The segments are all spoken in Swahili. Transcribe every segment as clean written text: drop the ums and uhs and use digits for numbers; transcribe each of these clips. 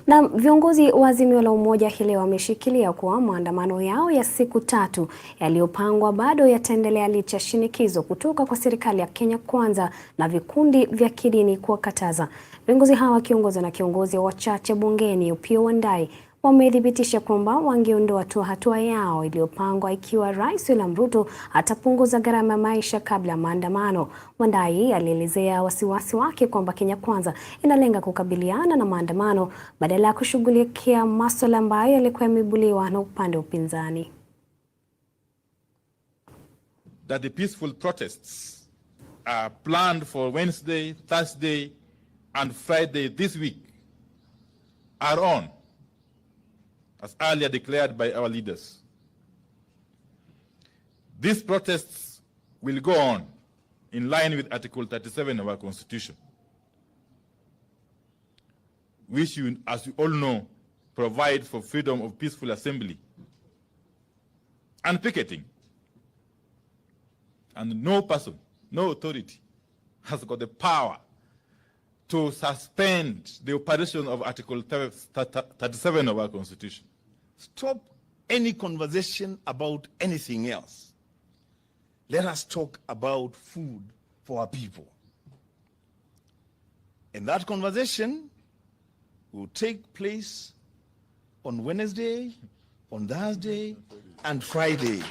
Na viongozi wa Azimio la Umoja hii leo wameshikilia kuwa maandamano yao ya siku 3 yaliyopangwa bado yataendelea licha shinikizo kutoka kwa serikali ya Kenya Kwanza na vikundi vya kidini kuwakataza. Viongozi hawa wakiongozwa na kiongozi wa wachache bungeni Opiyo Wandayi wamethibitisha kwamba wangeondoa tu hatua yao iliyopangwa ikiwa Rais William Ruto atapunguza gharama ya maisha kabla ya maandamano. Wandayi alielezea wasiwasi wake kwamba Kenya Kwanza inalenga kukabiliana na maandamano badala ya kushughulikia masuala ambayo yalikuwa yameibuliwa na upande wa upinzani. That the peaceful protests are planned for Wednesday, Thursday and Friday this week are on, as earlier declared by our leaders. These protests will go on in line with Article 37 of our Constitution, which, as you all know, provide for freedom of peaceful assembly and picketing. And no person, no authority has got the power to suspend the operation of Article 37 of our Constitution. Stop any conversation about anything else. Let us talk about food for our people. And that conversation will take place on Wednesday, on Thursday, and Friday.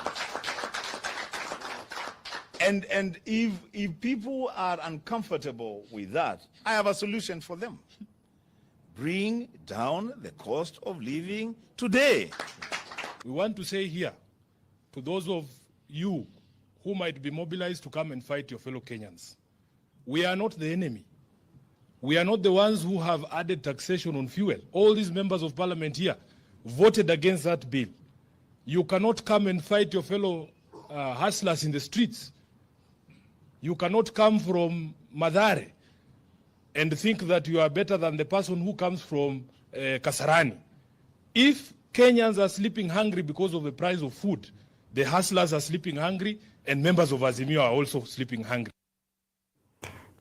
And if people are uncomfortable with that, I have a solution for them. Bring down the cost of living today. We want to say here to those of you who might be mobilized to come and fight your fellow Kenyans, we are not the enemy. We are not the ones who have added taxation on fuel. All these members of parliament here voted against that bill. You cannot come and fight your fellow hustlers in the streets. You cannot come from Madare and think that you are better than the person who comes from Kasarani. If Kenyans are sleeping hungry because of the price of food, the hustlers are sleeping hungry and members of Azimio are also sleeping hungry.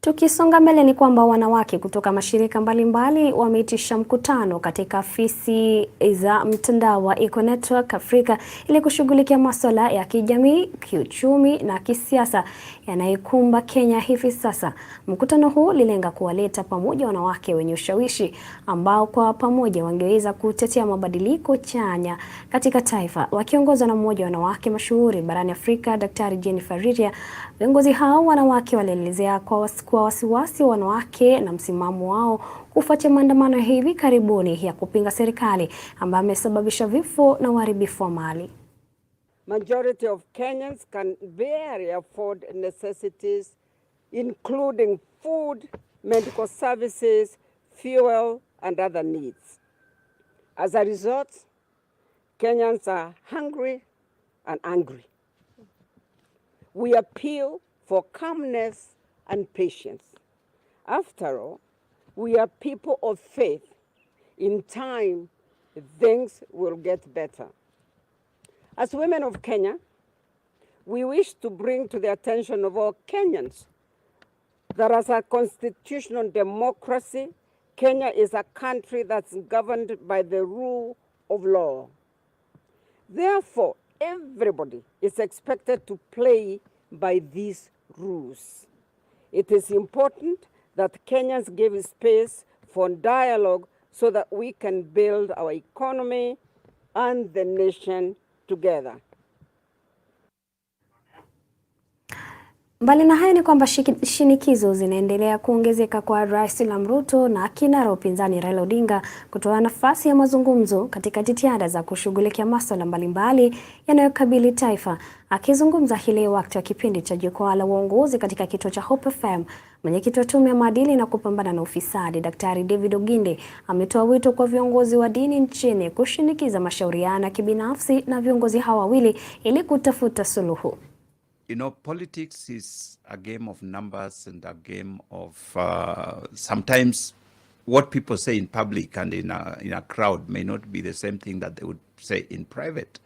Tukisonga mbele ni kwamba wanawake kutoka mashirika mbalimbali wameitisha mkutano katika afisi za mtandao wa Eco Network Africa ili kushughulikia masuala ya kijamii, kiuchumi na kisiasa yanayokumba Kenya hivi sasa. Mkutano huu ulilenga kuwaleta pamoja wanawake wenye ushawishi ambao kwa pamoja wangeweza kutetea mabadiliko chanya katika taifa. Wakiongozwa na mmoja wa wanawake mashuhuri barani Afrika, Daktari Jennifer Riria, viongozi hao wanawake walielezea kwa wasiwasi wanawake na msimamo wao kufuatia maandamano hivi karibuni ya kupinga serikali ambayo yamesababisha vifo na uharibifu wa mali. Majority of Kenyans can barely afford necessities including food, medical services, fuel, and other needs. As a result, Kenyans are hungry and angry. We appeal for calmness and patience. After all, we are people of faith. In time, things will get better. As women of Kenya, we wish to bring to the attention of all Kenyans that as a constitutional democracy, Kenya is a country that's governed by the rule of law. Therefore, everybody is expected to play by these rules. It is important that Kenyans give space for dialogue so that we can build our economy and the nation together. Mbali na hayo ni kwamba shinikizo zinaendelea kuongezeka kwa Rais William Ruto na kinara upinzani Raila Odinga kutoa nafasi ya mazungumzo katika jitihada za kushughulikia masuala mbalimbali yanayokabili taifa. Akizungumza hii leo wakati wa kipindi cha jukwaa la uongozi katika kituo cha Hope FM, mwenyekiti wa tume ya maadili na kupambana na ufisadi Daktari David Oginde ametoa wito kwa viongozi wa dini nchini kushinikiza mashauriano ya kibinafsi na viongozi hawa wawili ili kutafuta suluhu. You know, politics is a game of numbers and a game of sometimes what people say in public and in a crowd may not be the same thing that they would say in private.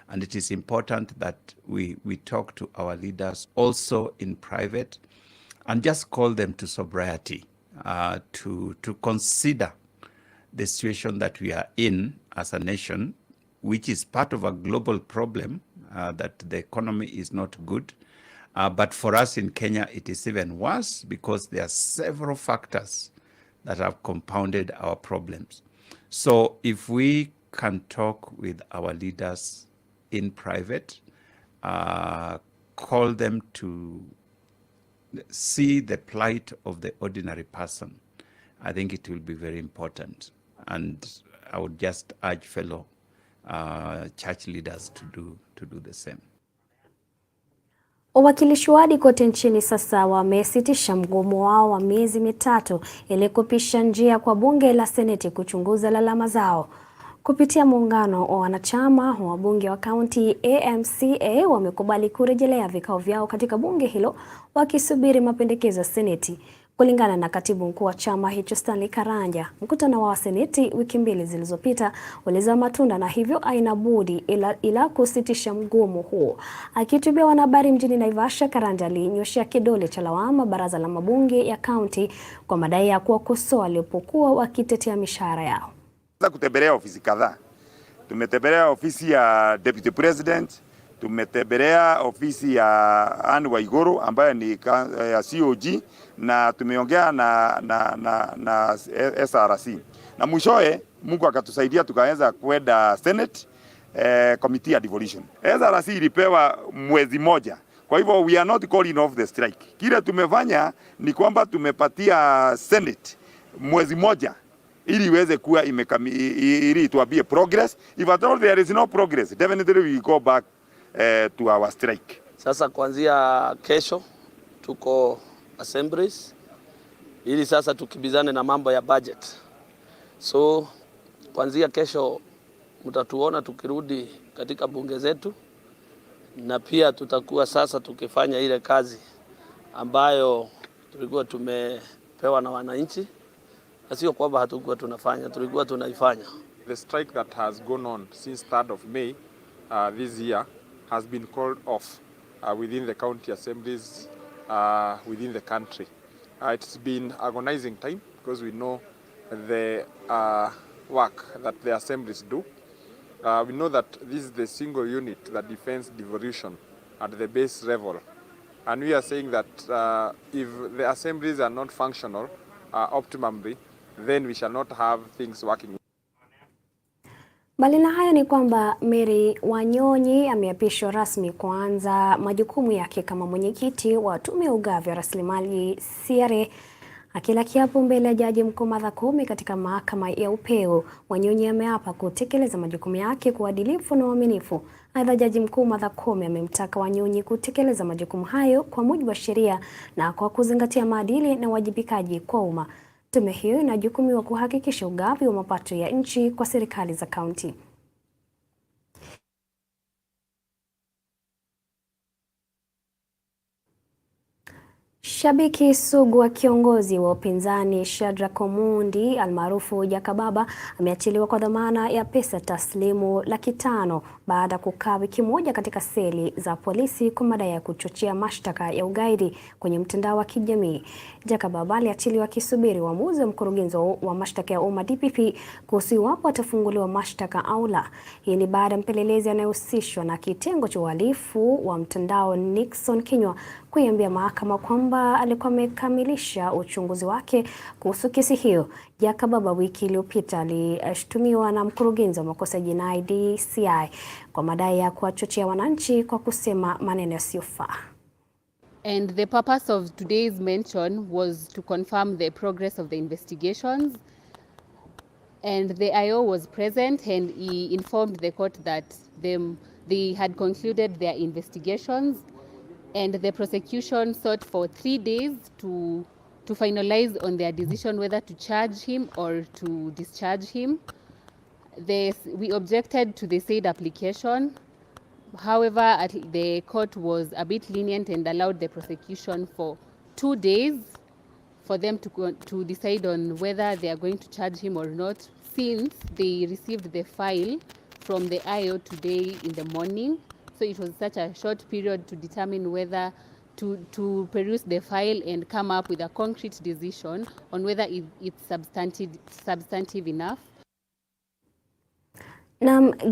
And it is important that we talk to our leaders also in private and just call them to sobriety, to consider the situation that we are in as a nation, which is part of a global problem, that the economy is not good. But for us in Kenya, it is even worse because there are several factors that have compounded our problems. So if we can talk with our leaders in private, call them to see the plight of the ordinary person, I think it will be very important. And I would just urge fellow church leaders to do the same. Wawakilishi wadi kote nchini sasa wamesitisha mgomo wao wa miezi mitatu ili kupisha njia kwa bunge la Seneti kuchunguza lalama zao. Kupitia muungano wa wanachama wa bunge wa kaunti AMCA wamekubali kurejelea vikao vyao katika bunge hilo wakisubiri mapendekezo ya Seneti. Kulingana na katibu mkuu wa chama hicho Stanley Karanja, mkutano wa Seneti wiki mbili zilizopita ulizaa matunda na hivyo haina budi ila kusitisha mgomo huo. Akihutubia wanahabari mjini Naivasha, Karanja alinyoshea kidole cha lawama baraza la mabunge ya kaunti kwa madai ya kuwakosoa walipokuwa wakitetea mishahara yao. Kutembelea ofisi kadhaa. Tumetembelea ofisi ya Deputy President, tumetembelea ofisi ya Anne Waiguru ambaye ni ya COG, na tumeongea na SRC. Na mwishowe Mungu akatusaidia tukaweza kwenda Senate committee ya devolution. SRC ilipewa mwezi moja. Kwa hivyo we are not calling off the strike. Kile tumefanya ni kwamba tumepatia Senate mwezi moja ili iweze kuwa ili tuambie progress. If at all there is no progress, definitely we go back to our strike. Sasa kuanzia kesho tuko assemblies ili sasa tukibizane na mambo ya budget. So kuanzia kesho mtatuona tukirudi katika bunge zetu, na pia tutakuwa sasa tukifanya ile kazi ambayo tulikuwa tumepewa na wananchi. Sio kwamba hatukuwa tunafanya, tulikuwa tunaifanya. The strike that has gone on since 3rd of May this year has been called off within the county assemblies within the country. It's been agonizing time because we know the work that the assemblies do. We know that this is the single unit that defends devolution at the base level. And we are saying that if the assemblies are not functional optimally, then we shall not have things working. Mbali na hayo ni kwamba Mary Wanyonyi ameapishwa rasmi kuanza majukumu yake kama mwenyekiti wa tume ya ugavi wa rasilimali CRA. Akila kiapo mbele ya Jaji Mkuu Martha Koome katika mahakama ya upeo, Wanyonyi ameapa kutekeleza majukumu yake kwa uadilifu na uaminifu. Aidha, Jaji Mkuu Martha Koome amemtaka Wanyonyi kutekeleza majukumu hayo kwa mujibu wa sheria na kwa kuzingatia maadili na uwajibikaji kwa umma. Tume hiyo inajukumiwa kuhakikisha ugavi wa mapato ya nchi kwa serikali za kaunti. Shabiki sugu wa kiongozi wa upinzani Shadrack Omondi almaarufu Jakababa ameachiliwa kwa dhamana ya pesa taslimu $500,000 baada ya kukaa wiki moja katika seli za polisi kwa madai ya kuchochea mashtaka ya ugaidi kwenye mtandao wa kijamii. Jakababa aliachiliwa akisubiri uamuzi wa mkurugenzi wa mashtaka ya umma DPP kuhusu iwapo atafunguliwa mashtaka au la. Hii ni baada ya mpelelezi anayehusishwa na kitengo cha uhalifu wa mtandao Nixon Kinyua kuiambia mahakama kwamba alikuwa amekamilisha uchunguzi wake kuhusu kesi hiyo. Jakababa wiki iliyopita alishtumiwa na mkurugenzi wa makosa ya jinai DCI kwa madai ya kuwachochea wananchi kwa kusema maneno yasiyofaa. And the purpose of today's mention was to confirm the progress of the investigations. And the IO was present and he informed the court that they had concluded their investigations. And the prosecution sought for 3 days to finalize on their decision whether to charge him or to discharge him. We objected to the said application. However, the court was a bit lenient and allowed the prosecution for 2 days for them to decide on whether they are going to charge him or not, since they received the file from the IO today in the morning. So it was such a short period to determine whether to peruse the file and come up with a concrete decision on whether it's substantive enough.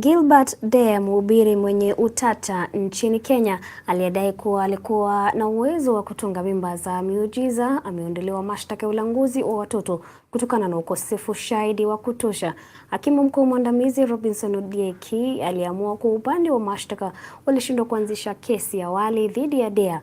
Gilbert Deya, mhubiri mwenye utata nchini Kenya aliyedai kuwa alikuwa na uwezo wa kutunga mimba za miujiza, ameondolewa mashtaka ya ulanguzi wa watoto kutokana na ukosefu shahidi wa kutosha. Hakimu mkuu mwandamizi Robinson Odieki aliamua kwa upande wa mashtaka walishindwa kuanzisha kesi ya awali dhidi ya Deya.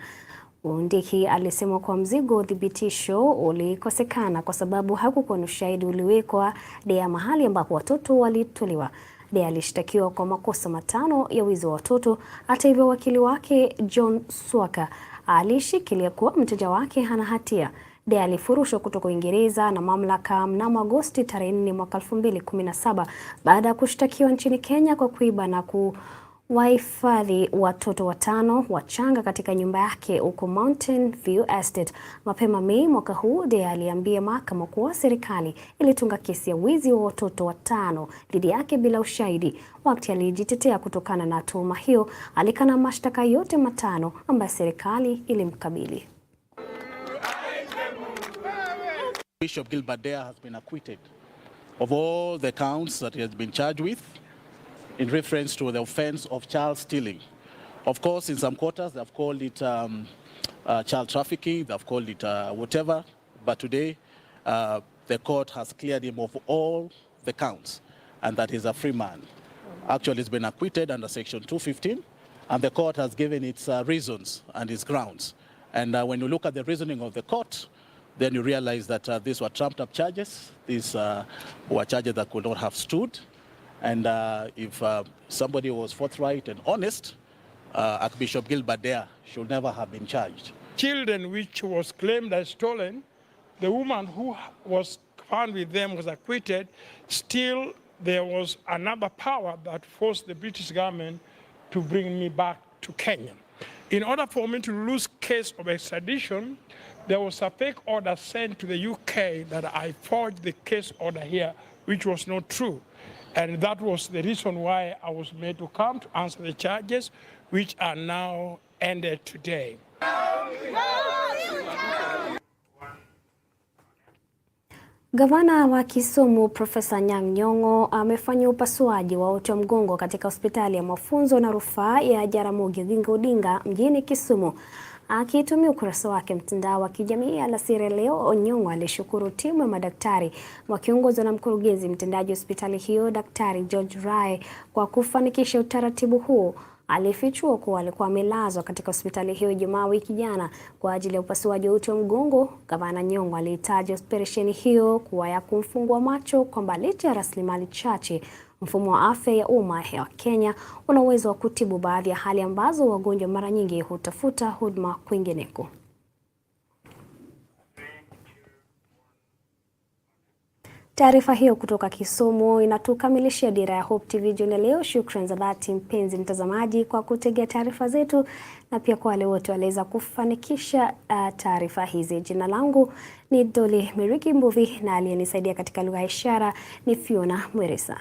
Odieki alisema kwa mzigo wa uthibitisho ulikosekana kwa sababu hakukuwa na ushahidi uliwekwa Deya mahali ambapo watoto walitolewa. Deya alishtakiwa kwa makosa 5 ya wizi wa watoto. Hata hivyo, wakili wake John Swaka alishikilia kuwa mteja wake hana hatia. Deya alifurushwa kutoka Uingereza na mamlaka mnamo Agosti 4 mwaka 2017 baada ya kushtakiwa nchini Kenya kwa kuiba na kuwahifadhi watoto 5 wachanga katika nyumba yake huko Mountain View Estate. Mapema Mei mwaka huu, Deya aliambia mahakama kuwa serikali ilitunga kesi ya wizi wa watoto 5 dhidi yake bila ushahidi. Wakati alijitetea kutokana na tuhuma hiyo, alikana mashtaka yote 5 ambayo serikali ilimkabili. Bishop Gilbert Deya has been acquitted of all the counts that he has been charged with in reference to the offense of child stealing. Of course, in some quarters, they've called it child trafficking, they've called it whatever, but today the court has cleared him of all the counts and that he's a free man. Actually, he's been acquitted under Section 215, and the court has given its reasons and its grounds. And when you look at the reasoning of the court, then you realize that these were trumped up charges. These were charges that could not have stood. And if somebody was forthright and honest, Archbishop Gilbert Deya should never have been charged. Children which was claimed as stolen, the woman who was found with them was acquitted. Still, there was another power that forced the British government to bring me back to Kenya. In order for me to lose case of extradition, there was a fake order sent to the UK that I forged the case order here, which was not true. And that was the reason why I was made to come to answer the charges, which are now ended today. Gavana wa Kisumu Profesa Anyang' Nyong'o amefanya upasuaji wa uti wa mgongo katika hospitali ya mafunzo na rufaa ya Jaramogi Oginga Odinga mjini Kisumu. Akitumia ukurasa wake mtandao wa kijamii alasiri leo, Nyong'o alishukuru timu ya madaktari wakiongozwa na mkurugenzi mtendaji hospitali hiyo Daktari Julai kwa kufanikisha utaratibu huo. alifichua kuwa alikuwa amelazwa katika hospitali hiyo Ijumaa wiki jana kwa ajili ya upasuaji wa uti wa mgongo. Gavana Nyong'o alitaja operesheni hiyo kuwa ya kumfungua macho kwamba licha ya rasilimali chache, mfumo wa afya ya umma wa Kenya una uwezo wa kutibu baadhi ya hali ambazo wagonjwa mara nyingi hutafuta huduma kwingineko. Taarifa hiyo kutoka Kisumu inatukamilishia Dira ya Hope TV jioni leo. Shukrani za dhati mpenzi mtazamaji kwa kutegea taarifa zetu, na pia kwa wale wote waliweza kufanikisha taarifa hizi. Jina langu ni Dolly Mwirigi na aliyenisaidia katika lugha ya ishara ni Fiona Mweresa.